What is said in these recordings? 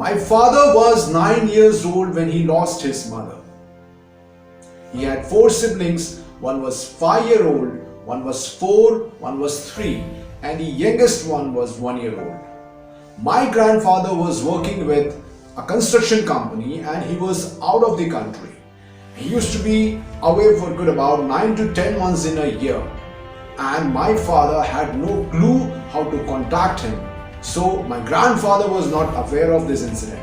My father was 9 years old when he lost his mother. He had 4 siblings. One was 5-year-old, one was 4, one was 3, and the youngest one was 1-year-old. My grandfather was working with a construction company and he was out of the country. He used to be away for good about 9 to 10 months in a year, and my father had no clue how to contact him. So my grandfather was not aware of this incident.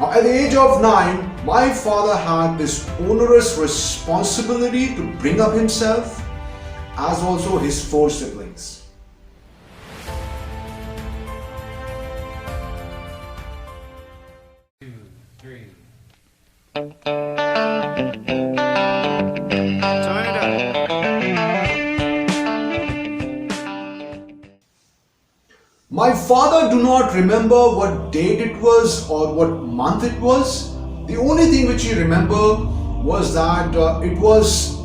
Now at the age of 9, my father had this onerous responsibility to bring up himself as also his 4 siblings. Two, three. My father do not remember what date it was or what month it was. The only thing which he remember was that it was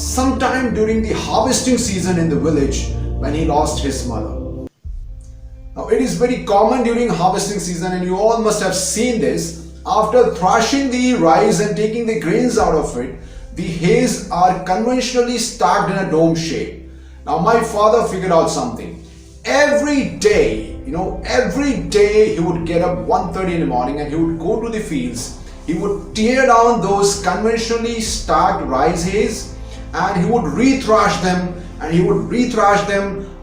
sometime during the harvesting season in the village when he lost his mother. Now it is very common during harvesting season, and you all must have seen this. After thrashing the rice and taking the grains out of it, the hays are conventionally stacked in a dome shape. Now my father figured out something. Every day he would get up 1:30 in the morning and he would go to the fields. He would tear down those conventionally stacked rice hays and he would re-thrash them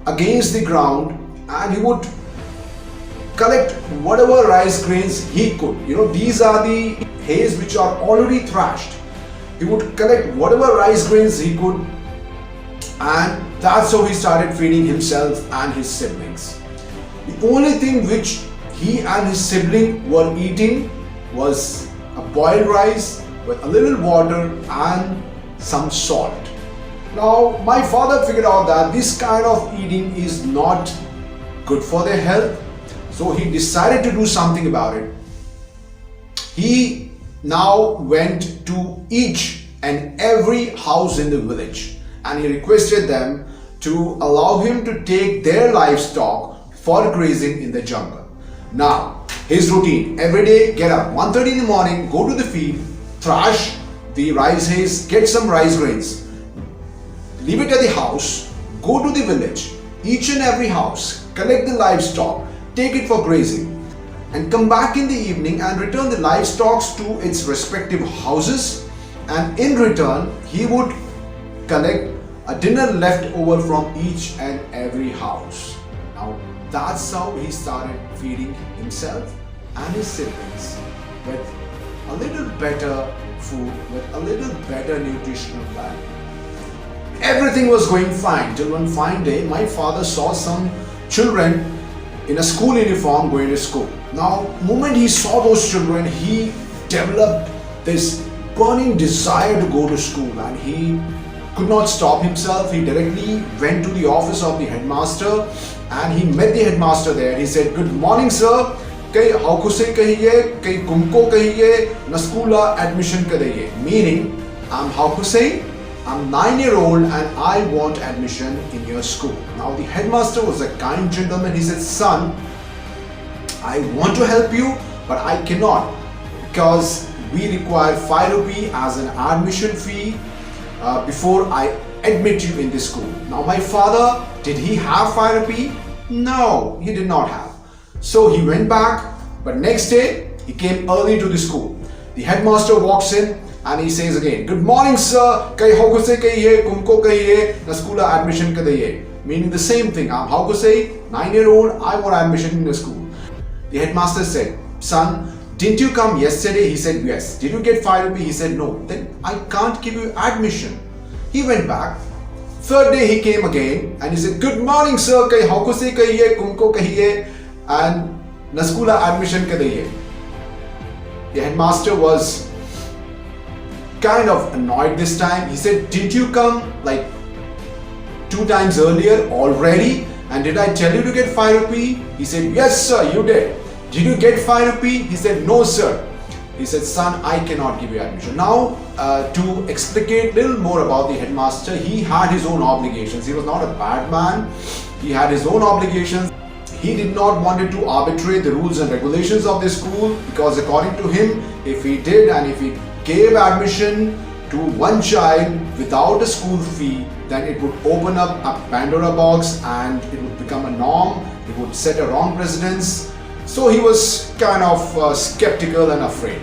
against the ground, and he would collect whatever rice grains he could. These are the hays which are already thrashed. He would collect whatever rice grains he could, and that's how he started feeding himself and his siblings. The only thing which he and his sibling were eating was a boiled rice with a little water and some salt. Now my father figured out that this kind of eating is not good for their health, so he decided to do something about it. He now went to each and every house in the village and he requested them to allow him to take their livestock for grazing in the jungle. Now, his routine: every day, get up 1:30 in the morning, go to the field, thrash the rice hays, get some rice grains, leave it at the house, go to the village, each and every house, collect the livestock, take it for grazing, and come back in the evening and return the livestock to its respective houses, and in return, he would collect a dinner left over from each and every house. Now that's how he started feeding himself and his siblings with a little better food, with a little better nutritional value. Everything was going fine till one fine day my father saw some children in a school uniform going to school. Now, the moment he saw those children, he developed this burning desire to go to school, and he could not stop himself. He directly went to the office of the headmaster and he met the headmaster there. He said, "Good morning, sir. Kai haukuse kahiye, kai kumko kahiye, na skoola admission kadaiye." Meaning, I'm Haukuse, I'm 9-year-old and I want admission in your school. Now the headmaster was a kind gentleman. He said, "Son, I want to help you, but I cannot, because we require 5 rupee as an admission fee before I admit you in this school." Now my father, did he have 5 rupee? No, he did not have. So he went back, but next day he came early to the school. The headmaster walks in and he says again, "Good morning, sir. Kai haukuse kahiye, kumko kahiye, na skoola admission kadaiye." Meaning the same thing. I'm Haukuse, 9-year-old, I want admission in the school. The headmaster said, "Son, didn't you come yesterday?" He said, "Yes." "Did you get 5 rupee?" He said, "No." "Then I can't give you admission." He went back. Third day he came again and he said, "Good morning, sir. Kai haukuse kahiye, kumko kahiye, and na skoola admission kadaiye." The headmaster was kind of annoyed this time. He said, "Didn't you come like 2 times earlier already? And did I tell you to get 5 rupee?" He said, "Yes, sir, you did." "Did you get 5 rupee?" He said, "No, sir." He said, "Son, I cannot give you admission." Now, to explicate a little more about the headmaster, he had his own obligations. He was not a bad man. He had his own obligations. he did not wanted to arbitrate the rules and regulations of the school, because according to him, if he did and if he gave admission to one child without a school fee, then it would open up a Pandora box and it would become a norm. It would set a wrong precedence. So he was kind of skeptical and afraid.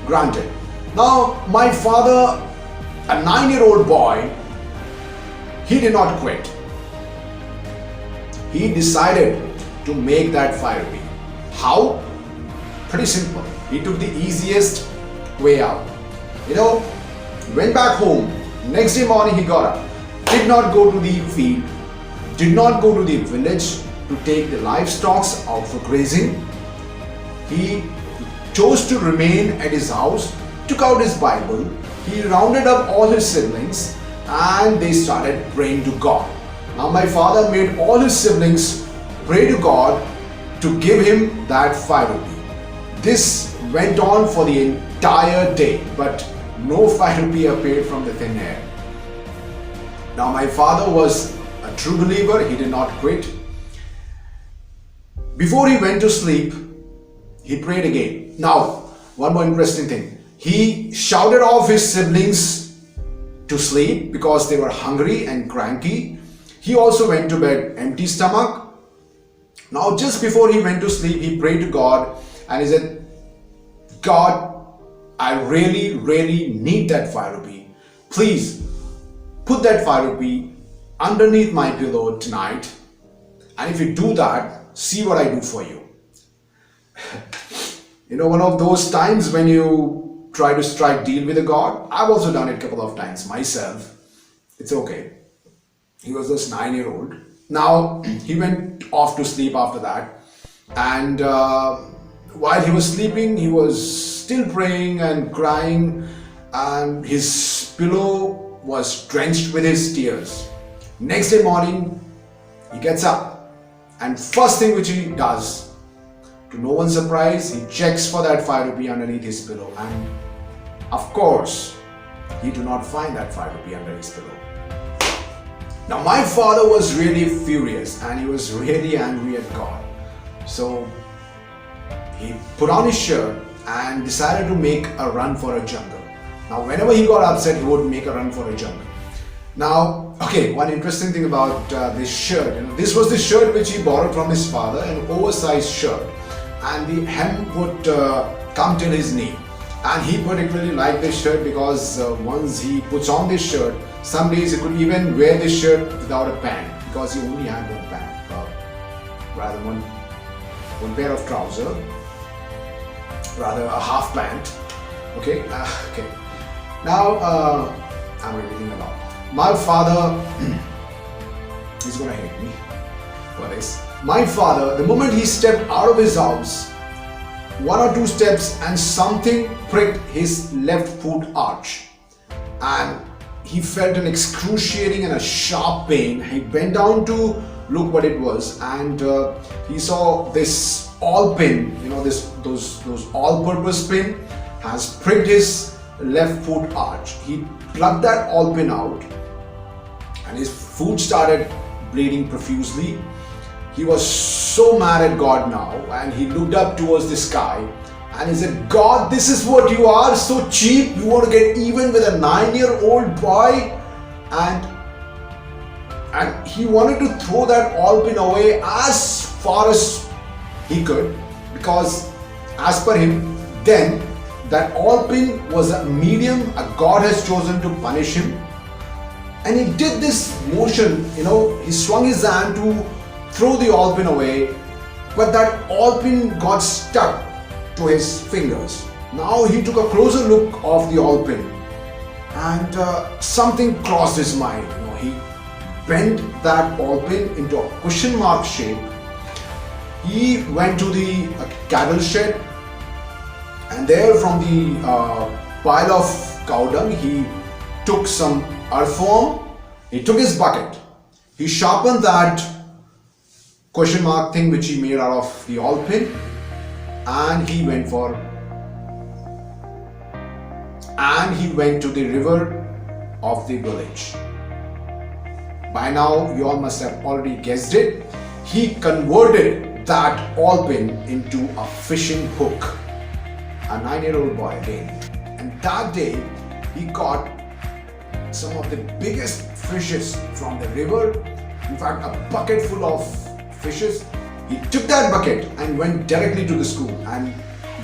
Granted. Now my father, a 9-year-old boy, he did not quit. He decided to make that 5 rupee. How? Pretty simple. He took the easiest way out. Went back home. Next day morning he got up. Did not go to the field. Did not go to the village to take the livestock out for grazing. He chose to remain at his house, took out his Bible. He rounded up all his siblings and they started praying to God. Now my father made all his siblings pray to God to give him that 5 rupee. This went on for the entire day, but no 5 rupee appeared from the thin air. Now my father was a true believer. He did not quit. Before he went to sleep, he prayed again. Now, one more interesting thing. He shouted off his siblings to sleep because they were hungry and cranky. He also went to bed empty stomach. Now, just before he went to sleep, he prayed to God and he said, God, I really, really need that 5 rupee. Please put that 5 rupee underneath my pillow tonight. And if you do that, see what I do for you. One of those times when you try to strike deal with a God. I've also done it a couple of times myself. It's okay. He was just 9-year-old. Now he went off to sleep after that, and while he was sleeping, he was still praying and crying, and his pillow was drenched with his tears. Next day morning, he gets up, and first thing which he does, to no one's surprise, he checks for that 5 rupee underneath his pillow, and of course, he do not find that 5 rupee under his pillow. Now my father was really furious and he was really angry at God. So he put on his shirt and decided to make a run for a jungle. Now whenever he got upset, he would make a run for a jungle. Now, okay, one interesting thing about this shirt, this was the shirt which he borrowed from his father, an oversized shirt, and the hem would come till his knee. And he particularly liked this shirt because once he puts on this shirt, some days he could even wear this shirt without a pant, because he only had one pant, rather one pair of trousers, rather a half pant. Okay, okay. Now I'm repeating a lot. My father, he's gonna hate me for this. My father, the moment he stepped out of his house, 1 or 2 steps, and something pricked his left foot arch, and he felt an excruciating and a sharp pain. He bent down to look what it was, and he saw this awl pin, those all-purpose pin has pricked his left foot arch. He plucked that awl pin out, and his foot started bleeding profusely. He was so mad at God now, and he looked up towards the sky and he said, God, this is what you are, so cheap. You want to get even with a 9-year-old boy? And he wanted to throw that awl pin away as far as he could, because as per him, then that awl pin was a medium a God has chosen to punish him. And he did this motion, he swung his hand to throw the awl pin away, but that awl pin got stuck to his fingers. Now he took a closer look of the awl pin, and something crossed his mind. He bent that awl pin into a question mark shape. He went to the cattle shed, and there from the pile of cow dung, he took some earthworm. He took his bucket. He sharpened that question mark thing which he made out of the awl pin, and he went to the river of the village. By now you all must have already guessed it. he converted that ball pin into a fishing hook. A 9-year-old boy again. And that day, he caught some of the biggest fishes from the river. In fact, a bucket full of fishes. He took that bucket and went directly to the school and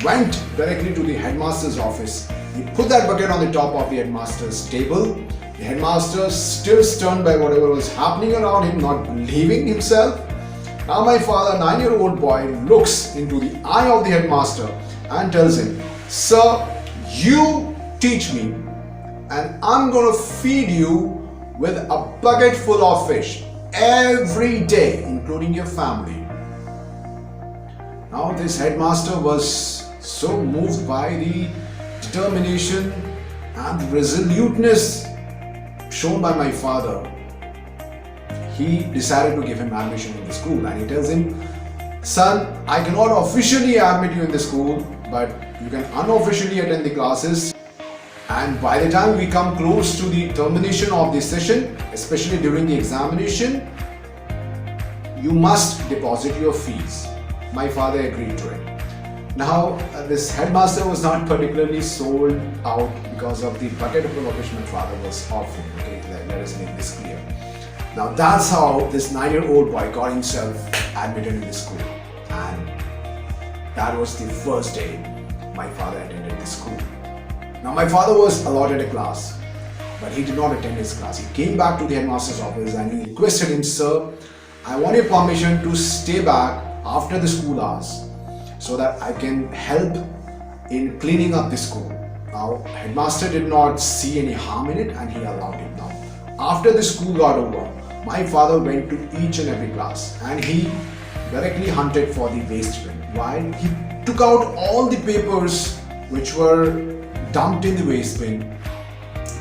went directly to the headmaster's office. He put that bucket on the top of the headmaster's table. The headmaster, still stunned by whatever was happening around him, not believing himself. Now my father, 9-year-old boy, looks into the eye of the headmaster and tells him, "Sir, you teach me and I'm going to feed you with a bucket full of fish every day, including your family." Now this headmaster was so moved by the determination and the resoluteness shown by my father. He decided to give him admission in the school, and he tells him, "Son, I cannot officially admit you in the school, but you can unofficially attend the classes. And by the time we come close to the termination of the session, especially during the examination, you must deposit your fees." My father agreed to it. Now, this headmaster was not particularly sold out because of the bucket full of fish my father was offering. Okay, let us make this clear. Now, that's how this 9-year-old boy got himself admitted in the school. And that was the first day my father attended the school. Now, my father was allotted a class, but he did not attend his class. He came back to the headmaster's office and he requested him, "Sir, I want your permission to stay back after the school hours so that I can help in cleaning up the school." Now, headmaster did not see any harm in it and he allowed him. Now, after the school got over, my father went to each and every class and he directly hunted for the waste bin. While he took out all the papers which were dumped in the waste bin,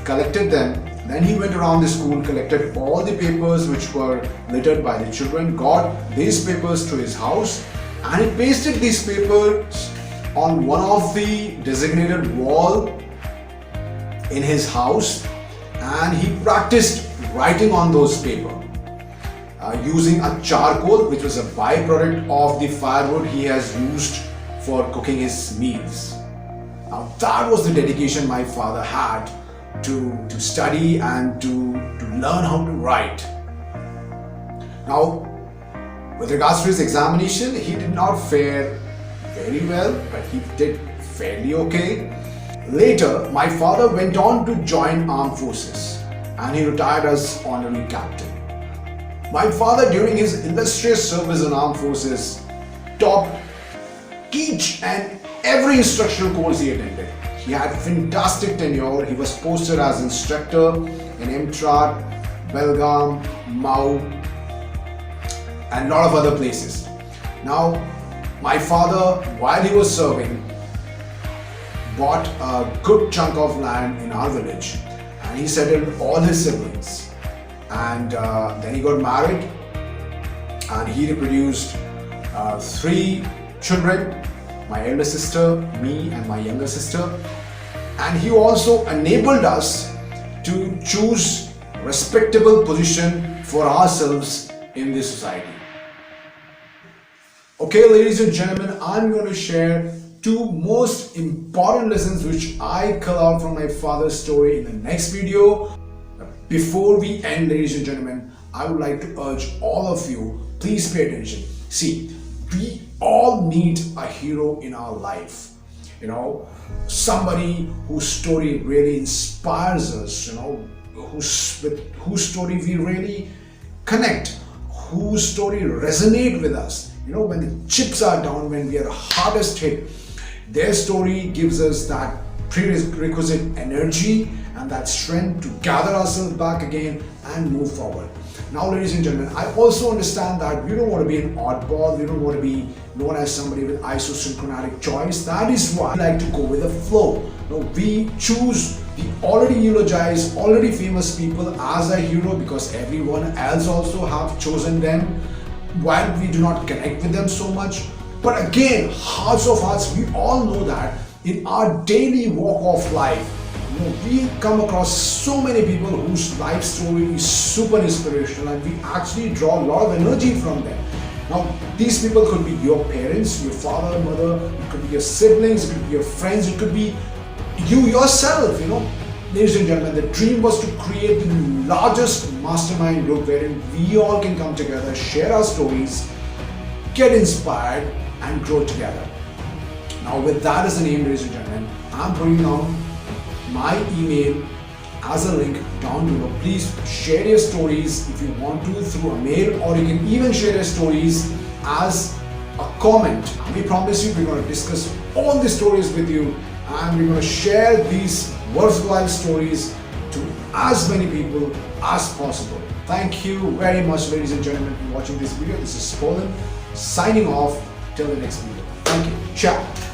collected them. Then he went around the school, collected all the papers which were littered by the children, got these papers to his house, and he pasted these papers on one of the designated wall in his house, and he practiced writing on those papers using a charcoal, which was a byproduct of the firewood he has used for cooking his meals. Now that was the dedication my father had to study and to learn how to write. Now, with regards to his examination, he did not fare very well, but he did fairly okay. Later, my father went on to join armed forces and he retired as honorary captain. My father, during his illustrious service in armed forces, topped each and every instructional course he attended. He had fantastic tenure. He was posted as instructor in Imtrat, Belgaum, Mau, and a lot of other places. Now, my father, while he was serving, bought a good chunk of land in our village and he settled all his siblings. And then he got married and he reproduced 3 children, my elder sister, me and my younger sister. And he also enabled us to choose respectable position for ourselves in this society. Okay, ladies and gentlemen, I'm going to share 2 most important lessons which I cull out from my father's story in the next video. Before we end, ladies and gentlemen, I would like to urge all of you, please pay attention. See, we all need a hero in our life. You know, somebody whose story really inspires us, you know, with whose story we really connect, whose story resonate with us. You know, when the chips are down, when we are the hardest hit, their story gives us that prerequisite energy and that strength to gather ourselves back again and move forward. Now, ladies and gentlemen, I also understand that we don't want to be an oddball, we don't want to be known as somebody with isosyncratic choice. That is why we like to go with the flow. You know, we choose the already eulogized, already famous people as a hero because everyone else also have chosen them, while we do not connect with them so much. But again, hearts of hearts, we all know that in our daily walk of life, you know, we come across so many people whose life story is super inspirational and we actually draw a lot of energy from them. Now, these people could be your parents, your father, mother, it could be your siblings, it could be your friends, it could be you yourself, Ladies and gentlemen, the dream was to create the largest mastermind group wherein we all can come together, share our stories, get inspired, and grow together. Now, with that as the name, ladies and gentlemen, I'm putting down my email as a link down below. Please share your stories if you want to through a mail, or you can even share your stories as a comment. We promise you we're going to discuss all the stories with you, and we're going to share these worthwhile stories to as many people as possible. Thank you very much, ladies and gentlemen, for watching this video. This is Poland signing off till the next video. Thank you. Ciao.